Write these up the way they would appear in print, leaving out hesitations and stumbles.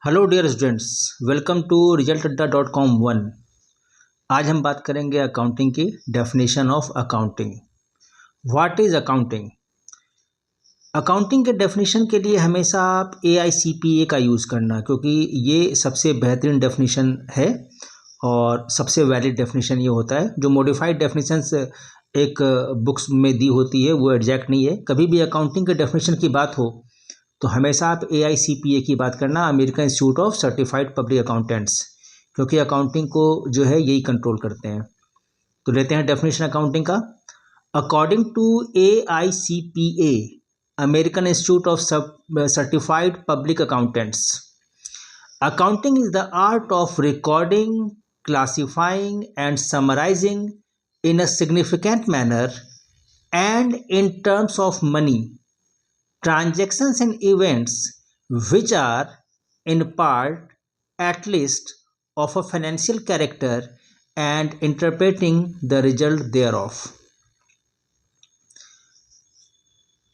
Hello dear students, welcome to रिजल्टअड्डा.com 1। आज हम बात करेंगे अकाउंटिंग की definition of accounting. What is accounting? Accounting के डेफिनेशन के लिए हमेशा आप AICPA का यूज़ करना, क्योंकि ये सबसे बेहतरीन डेफिनेशन है और सबसे वैलिड डेफिनेशन ये होता है। जो मॉडिफाइड डेफिनेशंस एक बुक्स में दी होती है वो एग्जैक्ट नहीं है। कभी भी अकाउंटिंग के डेफिनेशन की बात हो तो हमेशा आप AICPA की बात करना, American Institute of Certified Public accountants, क्योंकि अकाउंटिंग को जो है यही कंट्रोल करते हैं। तो लेते हैं डेफिनेशन अकाउंटिंग का। According to AICPA, American Institute of Certified Public Accountants, accounting is the art of recording, classifying and summarising in a significant manner and in terms of money transactions and events which are in part at least of a financial character and interpreting the result thereof.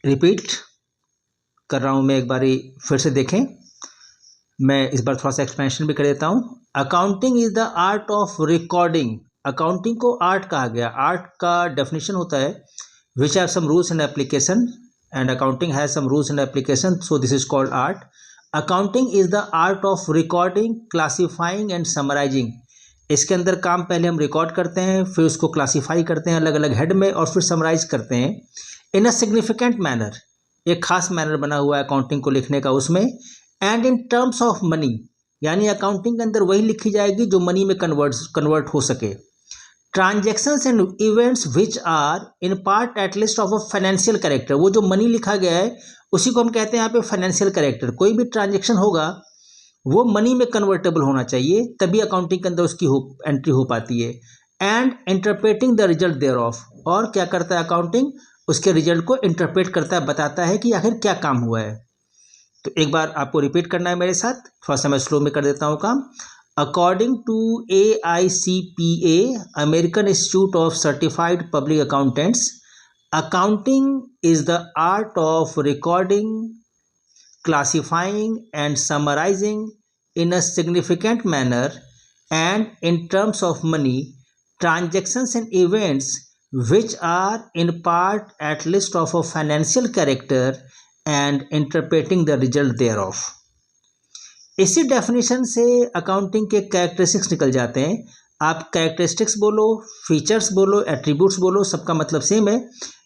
Repeat कर रहा हूँ मैं, एक बारी फिर से देखें। मैं इस बार थोड़ा सा एक्सपेंशन भी कर देता हूँ। Accounting is the art of recording. Accounting को आर्ट कहा गया। आर्ट का डेफिनेशन होता है which have some rules and application, and accounting has some rules and application, so this is called art. Accounting is the art of recording, classifying and summarizing. इसके अंदर काम पहले हम रिकॉर्ड करते हैं, फिर उसको क्लासीफाई करते हैं अलग अलग हेड में, और फिर समराइज करते हैं इन अ सिग्निफिकेंट मैनर। एक खास मैनर बना हुआ है अकाउंटिंग को लिखने का उसमें। And in terms of money, यानी अकाउंटिंग के अंदर वही लिखी जाएगी जो मनी में कन्वर्ट हो सके। Transactions and events which are in part at least of a financial character, वो जो मनी लिखा गया है उसी को हम कहते हैं यहाँ पे फाइनेंशियल कैरेक्टर। कोई भी ट्रांजेक्शन होगा वो मनी में कन्वर्टेबल होना चाहिए, तभी अकाउंटिंग के अंदर उसकी एंट्री हो पाती है। And interpreting the result thereof, और क्या करता है अकाउंटिंग, उसके रिजल्ट को इंटरप्रेट करता है, बताता है कि आखिर क्या काम हुआ है। तो एक बार आपको रिपीट करना है मेरे साथ, थोड़ा सा मैं स्लो में कर देता हूँ काम। According to AICPA, American Institute of Certified Public Accountants, accounting is the art of recording, classifying and summarizing in a significant manner and in terms of money transactions and events which are in part at least of a financial character and interpreting the result thereof. इसी definition से accounting के characteristics निकल जाते हैं। आप characteristics बोलो, features बोलो, attributes बोलो, सबका मतलब सेम है।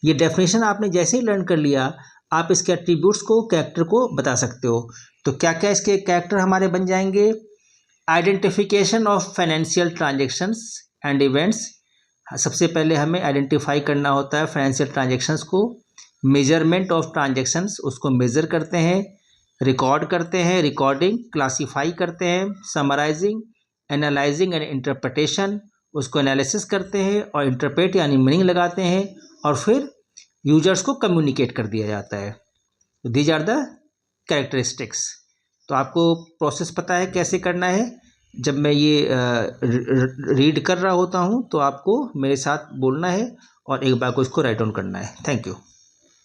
ये डेफिनेशन आपने जैसे ही लर्न कर लिया, आप इसके एट्रीब्यूट्स को, कैरेक्टर को बता सकते हो। तो क्या क्या इसके कैरेक्टर हमारे बन जाएंगे? Identification of financial transactions and events, सबसे पहले हमें आइडेंटिफाई करना होता है फाइनेंशियल ट्रांजेक्शन्स को। मेजरमेंट ऑफ ट्रांजेक्शन्स, उसको मेज़र करते हैं। रिकॉर्ड करते हैं, रिकॉर्डिंग, क्लासीफाई करते हैं, समराइजिंग, एनालाइजिंग एंड इंटरप्रिटेशन, उसको एनालिसिस करते हैं और इंटरप्रेट यानी मीनिंग लगाते हैं, और फिर यूजर्स को कम्युनिकेट कर दिया जाता है। तो दीज आर द कैरेक्टरिस्टिक्स। तो आपको प्रोसेस पता है कैसे करना है। जब मैं ये रीड कर रहा होता हूँ तो आपको मेरे साथ बोलना है और एक बार को इसको राइट ऑन करना है। Thank you.